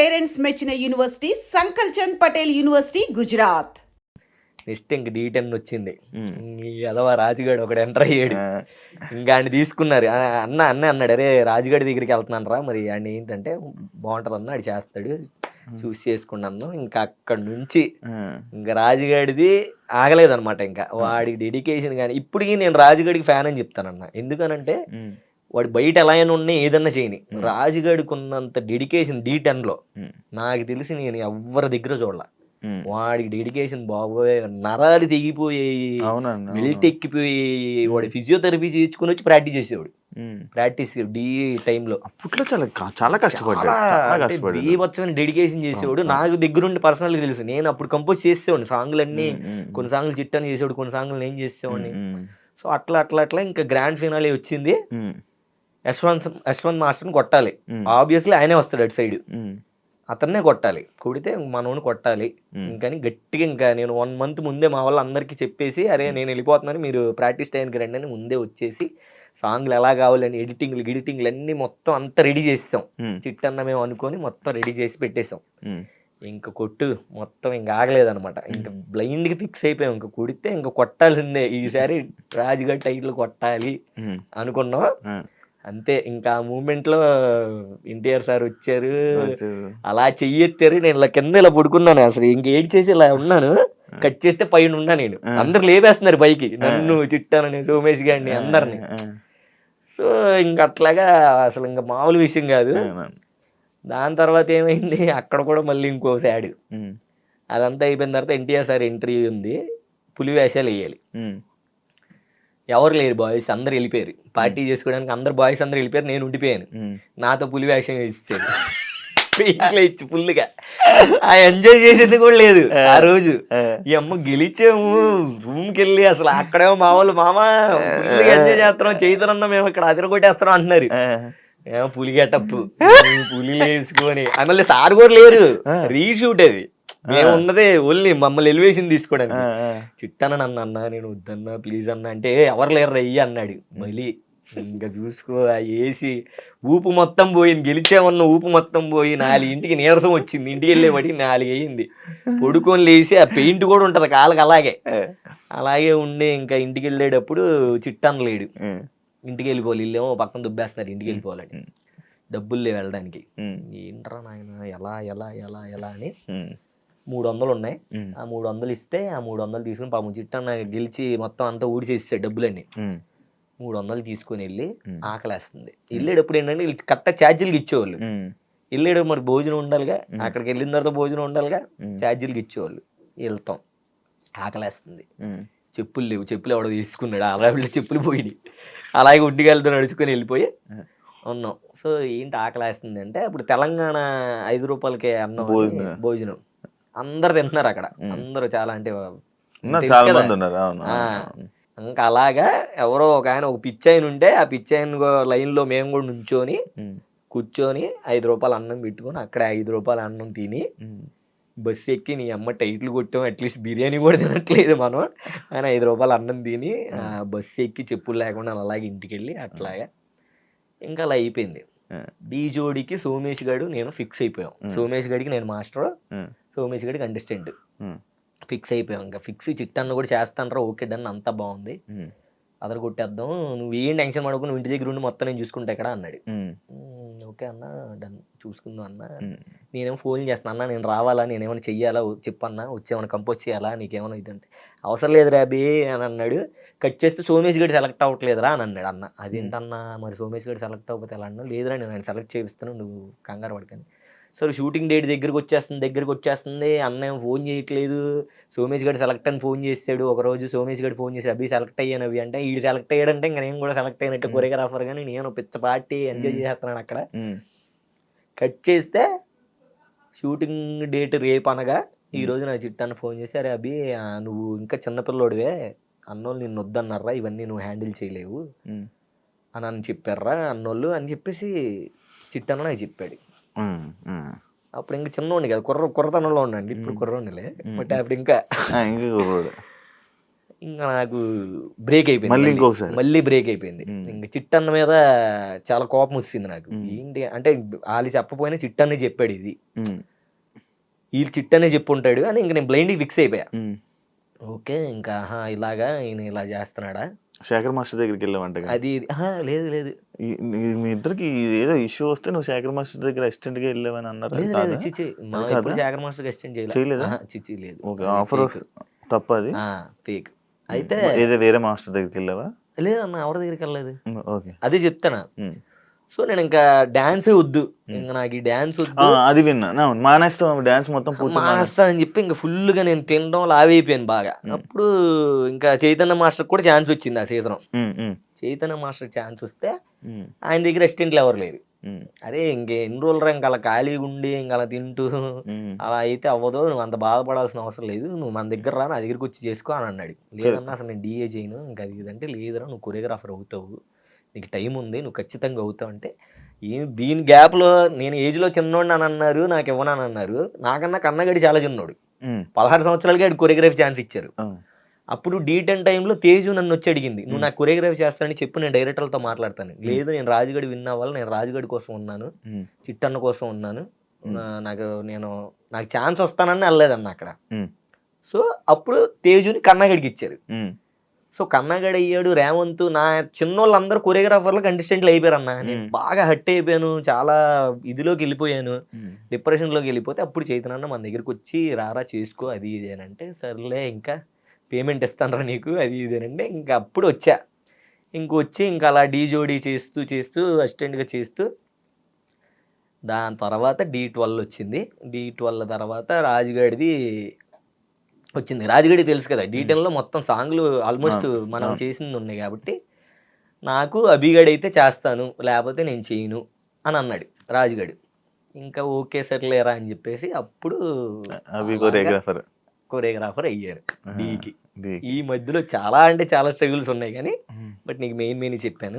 Parents మెచ్చిన university Sankalchand Patel university Gujarat. Next ఇంక D10 వచ్చింది. ఈ ఎదవ రాజుగాడు ఒకడు ఎంటర్ అయ్యాడు. ఇంకా ఆయన తీసుకున్నారు. అన్న అన్నాడు, అరే రాజుగాడి దగ్గరికి వెళ్తున్నాను రా, మరి ఆయన ఏంటంటే బాగుంటుంది అన్న, ఆడు చేస్తాడు, చూసి చేసుకున్నాను. ఇంకా అక్కడి నుంచి ఇంకా రాజుగాడిది ఆగలేదన్నమాట. ఇంకా వాడికి డెడికేషన్ కానీ ఇప్పటికీ నేను రాజుగాడికి ఫ్యాన్ అని చెప్తానన్న. ఎందుకనంటే వాడు బయట ఎలా అయినా ఉన్నా ఏదన్నా చేయని, రాజుగాడికి ఉన్నంత డెడికేషన్ D10లో నాకు తెలిసి నేను ఎవరి దగ్గర చూడాల. వాడికి డెడికేషన్ బాబోయే, నరాలు తెగిపోయాయి, మెల్ట్ ఎక్కిపోయి, వాడు ఫిజియోథెరపీ చేయించుకుని వచ్చి ప్రాక్టీస్ చేసేవాడు. ప్రాక్టీస్ డి టైంలో అప్పట్లో చాలా కష్టపడ్డాడు, బీభత్సమైన డెడికేషన్ చేసేవాడు. నాకు దగ్గరుండి పర్సనల్గా తెలుసు. నేను అప్పుడు కంపోజ్ చేసేవాడిని సాంగ్లన్నీ. కొన్ని సాంగ్లు చిట్టని చేసేవాడు, కొన్ని సాంగ్లు నేను చేసేవాడిని. సో అట్లా ఇంకా గ్రాండ్ ఫినాలే వచ్చింది. యశ్వంత్ మాస్టర్ని కొట్టాలి, ఆబ్వియస్లీ ఆయనే వస్తాడు అటు సైడ్, అతన్నే కొట్టాలి. కొడితే మనోని కొట్టాలి. ఇంకని గట్టిగా ఇంకా నేను 1 month ముందే మా వాళ్ళు అందరికీ చెప్పేసి, అరే నేను వెళ్ళిపోతున్నాను, మీరు ప్రాక్టీస్ టైంకి రండి అని ముందే వచ్చేసి సాంగ్లు ఎలా కావాలని ఎడిటింగ్లు అన్నీ మొత్తం అంతా రెడీ చేసాం. చిట్టన్న మేము అనుకొని మొత్తం రెడీ చేసి పెట్టేసాం. ఇంకా కొట్టు మొత్తం ఇంకా ఆగలేదనమాట. ఇంకా బ్లైండ్గా ఫిక్స్ అయిపోయాం, ఇంకా కొడితే ఇంకా కొట్టాల్సిందే, ఈసారి రాజుగారి టైటిల్ కొట్టాలి అనుకున్నాం. అంతే. ఇంకా ఆ మూమెంట్లో ఎన్టీఆర్ సార్ వచ్చారు, అలా చెయ్యెత్తారు. నేను ఇలా కింద ఇలా పడుకున్నాను, అసలు ఇంకేం చేసి ఇలా ఉన్నాను. కట్ చేస్తే పైన ఉన్నా నేను, అందరు లేపేస్తున్నారు పైకి, నన్ను చిట్టానని, సోమేష్ గారిని, అందరిని. సో ఇంకా అట్లాగా అసలు ఇంకా మామూలు విషయం కాదు. దాని తర్వాత ఏమైంది, అక్కడ కూడా మళ్ళీ ఇంకో సాడ్. అదంతా అయిపోయిన తర్వాత ఎన్టీఆర్ సార్ ఎంట్రీ ఉంది, పులి వేషాలు వేయాలి. ఎవరు లేరు, బాయ్స్ అందరు వెళ్ళిపోయారు పార్టీ చేసుకోవడానికి. అందరు బాయ్స్ అందరు వెళ్ళిపోయారు, నేను ఉండిపోయాను. నాతో పులి వేషం ఇచ్చారు ఇంట్లో ఇచ్చి ఫుల్గా. ఆ ఎంజాయ్ చేసేది కూడా లేదు ఆ రోజు. ఈ అమ్మ గెలిచాము, రూమ్కి వెళ్ళి అసలు అక్కడేమో మా వాళ్ళు మామ ఎంజాయ్ చేస్తున్నాం, చేతనన్నా మేము ఇక్కడ అదిరగొట్టేస్తున్నాం అంటున్నారు. ఏమో పులి గెటప్పు, పులి వేసుకొని. మళ్ళీ సార్ కూడా లేరు, రీషూట్ అది. మేము ఉన్నదే ఓన్లీ మమ్మల్ని ఎలివేషన్ తీసుకోవడానికి. చిట్టన్న నన్ను అన్నా, నేను వద్దన్నా ప్లీజ్ అన్నా అంటే ఎవరు లేరు రయ్యి అన్నాడు. మళ్ళీ ఇంకా చూసుకో వేసి ఊపు మొత్తం పోయింది, గెలిచామన్న ఊపు మొత్తం పోయి 4 నీరసం వచ్చింది. ఇంటికి వెళ్ళేవాడికి 4 అయ్యింది. పడుకొని లేచి ఆ పెయింట్ కూడా ఉంటుంది కాళ్ళకి, అలాగే ఉండి ఇంకా ఇంటికి వెళ్ళేటప్పుడు చిట్టన్న లేడు. ఇంటికి వెళ్ళిపోవాలి, ఇల్లేమో పక్కన దుబ్బేస్తున్నారు, ఇంటికి వెళ్ళిపోవాలని. డబ్బులు లేవు వెళ్ళడానికి. ఏంట్రా నాయన ఎలా ఎలా ఎలా ఎలా అని 300 ఉన్నాయి. ఆ 300 ఇస్తే ఆ 300 తీసుకుని పాపం చిట్టన్న గెలిచి మొత్తం అంతా ఊడిచేస్తాడు డబ్బులన్నీ. 300 తీసుకుని వెళ్ళి ఆకలేస్తుంది. వెళ్ళేటప్పుడు ఏంటంటే వీళ్ళు కరెక్ట్గా ఛార్జీలకి ఇచ్చేవాళ్ళు. వెళ్ళేటప్పుడు మరి భోజనం ఉండాలిగా, అక్కడికి వెళ్ళిన తర్వాత భోజనం ఉండాలిగా, ఛార్జీలకి ఇచ్చేవాళ్ళు. వెళ్తాం, ఆకలేస్తుంది, చెప్పులు లేవు, చెప్పులు ఎవడో తీసుకున్నాడు, అలా వీళ్ళు చెప్పులు పోయి అలాగే ఉడ్డిగాలతో నడుచుకొని వెళ్ళిపోయి ఉన్నాం. సో ఏంటి ఆకలేస్తుంది అంటే అప్పుడు తెలంగాణ 5 రూపాయలకే అన్నం భోజనం అందరు తింటున్నారు అక్కడ. అందరూ చాలా అంటే ఇంకా అలాగా ఎవరో ఒక ఆయన, ఒక పిచ్చాయన ఉంటే ఆ పిచ్చాయన లైన్లో మేము కూడా నుంచొని కూర్చొని 5 రూపాయలు అన్నం పెట్టుకొని అక్కడ 5 రూపాయల అన్నం తిని బస్సు ఎక్కి నీ అమ్మ టైట్లు కొట్టాం, అట్లీస్ట్ బిర్యానీ కూడా తినట్లేదు మనం ఆయన 5 రూపాయలు అన్నం తిని బస్సు ఎక్కి చెప్పులు లేకుండా అలాగే ఇంటికి వెళ్ళి అట్లాగా ఇంకా అలా అయిపోయింది. డీ జోడికి సోమేష్ గారు నేను ఫిక్స్ అయిపోయాం. సోమేష్ గడికి నేను మాస్టర్, సోమేష్ గడికి కంటెస్టెంట్ ఫిక్స్ అయిపోయాం. ఇంకా ఫిక్స్ చిట్టన్న కూడా చేస్తానరా, ఓకే డన్, అంతా బాగుంది, అదరు కొట్టేద్దాం, నువ్వు ఏం టెన్షన్ పడకు, నువ్వు ఇంటి దగ్గర ఉండి మొత్తం నేను చూసుకుంటా ఇక్కడ అన్నాడు. ఓకే అన్న డన్, చూసుకుందాం అన్న. నేనేమో ఫోన్ చేస్తాను, అన్న నేను రావాలా, నేనేమైనా చెయ్యాలా చెప్పన్నా, వచ్చేమైనా కంపోజ్ చేయాలా, నీకేమైనా ఇదంటే అవసరం లేదు రాబీ అని అన్నాడు. కట్ చేస్తే సోమేష్ గడి సెలెక్ట్ అవ్వట్లేదురా అని అన్నాడు. అన్న అదేంటన్నా మరి సోమేష్ గడి సెలెక్ట్ అవ్వకపోతే ఎలా అన్నా, లేదురా నేను ఆయన సెలెక్ట్ చేపిస్తాను, నువ్వు కంగారు పడకని. సరే షూటింగ్ డేట్ దగ్గరికి వచ్చేస్తుంది, అన్న ఏం ఫోన్ చేయట్లేదు. సోమేష్ గడి సెలెక్ట్ అని ఫోన్ చేశాడు ఒకరోజు. సోమేష్ గడి ఫోన్ చేసి అభి సెలెక్ట్ అయ్యాను అవి అంటే, వీడు సెలెక్ట్ అయ్యాడంటే ఇంకా నేను కూడా సెలెక్ట్ అయినట్టు కొరియోగ్రాఫర్, కానీ నేను పిచ్చ పార్టీ ఎంజాయ్ చేస్తున్నాను అక్కడ. కట్ చేస్తే షూటింగ్ డేట్ రేపు అనగా ఈరోజు నా చిట్టాన్ని ఫోన్ చేసి, అరే అభి నువ్వు ఇంకా చిన్నపిల్లోడివే, అన్నోళ్ళు నిన్ను వద్దన్నారా, ఇవన్నీ నువ్వు హ్యాండిల్ చేయలేవు అని చెప్పారా అన్నోళ్ళు అని చెప్పేసి చిట్టన్న నాకు చెప్పాడు. అప్పుడు ఇంకా చిన్నోండి కదా, కుర్రతనంలో ఉండండి, ఇప్పుడు కుర్రోనిలే, బట్ అప్పుడు ఇంకా ఇంకా నాకు బ్రేక్ అయిపోయింది, మళ్ళీ ఇంకొకసారి. మళ్ళీ బ్రేక్ అయిపోయింది. ఉమ్. ఇంకా చిట్టన్న మీద చాలా కోపం వచ్చింది నాకు. ఏంటి అంటే వాళ్ళు చెప్పపోయినా చిట్టన్నే చెప్పాడు ఇది, ఉమ్. వీళ్ళు చిట్టనే చెప్పుంటాడు అని ఇంకా నేను బ్లైండ్గా ఫిక్స్ అయిపోయా. ఉమ్. ఓకే ఇంకా ఇలాగా ఈయన ఇలా చేస్తున్నాడా శేఖర్ మాస్టర్ దగ్గరికి వెళ్ళావంట కదా? అది ఇది. లేదు లేదు మీ ఇద్దరికి ఏదో ఇష్యూ వస్తే నువ్వు శేఖర్ మాస్టర్ దగ్గర అసిస్టెంట్ గా వెళ్ళావని అన్నారు. లేదు కాదా? లేదు చిచి మనం అది ఎప్పుడు కాదా? శేఖర్ మాస్టర్ ఎక్స్టెండ్ చేయలేదా? చిచి లేదు. ఓకే, ఆఫర్ తప్ప అది ఫేక్ అయితే. ఏదో వేరే మాస్టర్ దగ్గరికి వెళ్ళావా? లేదన్న ఎవరి దగ్గరికి వెళ్ళలేదు. ఓకే. అదే చెప్తానా. ఉమ్. సో నేను ఇంకా డాన్సే వద్దు, ఇంకా నాకు ఈ డాన్స్ వద్దు, అది విన్నా, మానేస్తాం డాన్స్ మొత్తం పూర్తి మానేస్తా అని చెప్పి ఇంకా ఫుల్గా నేను తినడం లావైపోయాను బాగా. అప్పుడు ఇంకా చైతన్య మాస్టర్ కూడా ఛాన్స్ వచ్చింది ఆ సీజన్. చైతన్య మాస్టర్ ఛాన్స్ వస్తే ఆయన దగ్గర అసిస్టెంట్లు ఎవరు లేరు. అరే ఎన్ని రోజులు ఇంకా అలా ఖాళీగా ఉండి ఇంకా అలా తింటూ అలా అయితే అవ్వదు, నువ్వు అంత బాధపడాల్సిన అవసరం లేదు, నువ్వు మన దగ్గర రా, నా దగ్గరికి వచ్చి చేసుకో అని అన్నాడు. లేదన్నా అసలు నేను డిఏ చేయను, ఇంకా అది ఇదంటే లేదురా నువ్వు కొరియోగ్రాఫర్ అవుతావు, నీకు టైం ఉంది, నువ్వు ఖచ్చితంగా అవుతావు అంటే దీని గ్యాప్లో నేను ఏజ్లో చిన్నోడు అని అన్నారు, నాకు ఇవ్వనని అన్నారు. నాకన్నా కన్నగడి చాలా చిన్నోడు, 16 సంవత్సరాలకి ఆడు కొరియోగ్రఫీ ఛాన్స్ ఇచ్చారు. అప్పుడు D10 టైంలో తేజు నన్ను వచ్చి అడిగింది, నువ్వు నాకు కొరియోగ్రఫీ చేస్తానని చెప్పు, నేను డైరెక్టర్లతో మాట్లాడతాను. లేదు నేను రాజుగడి విన్ అవ్వాలి, నేను రాజుగడి కోసం ఉన్నాను, చిట్టన్న కోసం ఉన్నాను, నాకు ఛాన్స్ వస్తానని వెళ్ళలేదన్న అక్కడ. సో అప్పుడు తేజుని కన్నగడికి ఇచ్చారు. సో కన్నగడి అయ్యాడు, రేవంత్, నా చిన్నోళ్ళందరూ కొరియోగ్రాఫర్లు కంటెస్టెంట్లు అయిపోయారు అన్న. నేను బాగా హట్ అయిపోయాను, చాలా ఇదిలోకి వెళ్ళిపోయాను, డిప్రెషన్లోకి వెళ్ళిపోతే అప్పుడు చైతన్య మన దగ్గరికి వచ్చి రారా చేసుకో అది ఇది అని అంటే, సర్లే ఇంకా పేమెంట్ ఇస్తానరా నీకు అది ఇది అని అంటే ఇంకా అప్పుడు వచ్చా. ఇంకొచ్చి ఇంకా అలా డీజోడీ చేస్తూ చేస్తూ అసిస్టెంట్గా చేస్తూ దాని తర్వాత D12 వచ్చింది. D12 తర్వాత రాజుగాడిది వచ్చింది. రాజుగడి తెలుసు కదా, D10లో మొత్తం సాంగ్లు ఆల్మోస్ట్ మనం చేసింది ఉన్నాయి కాబట్టి నాకు అభిగడి అయితే చేస్తాను, లేకపోతే నేను చేయను అని అన్నాడు రాజుగడు. ఇంకా ఓకే సర్లేరా అని చెప్పేసి అప్పుడు కొరియోగ్రాఫర్ అయ్యారు డీకి. ఈ మధ్యలో చాలా అంటే చాలా స్ట్రగుల్స్ ఉన్నాయి కానీ బట్ నీకు మెయిన్ చెప్పాను.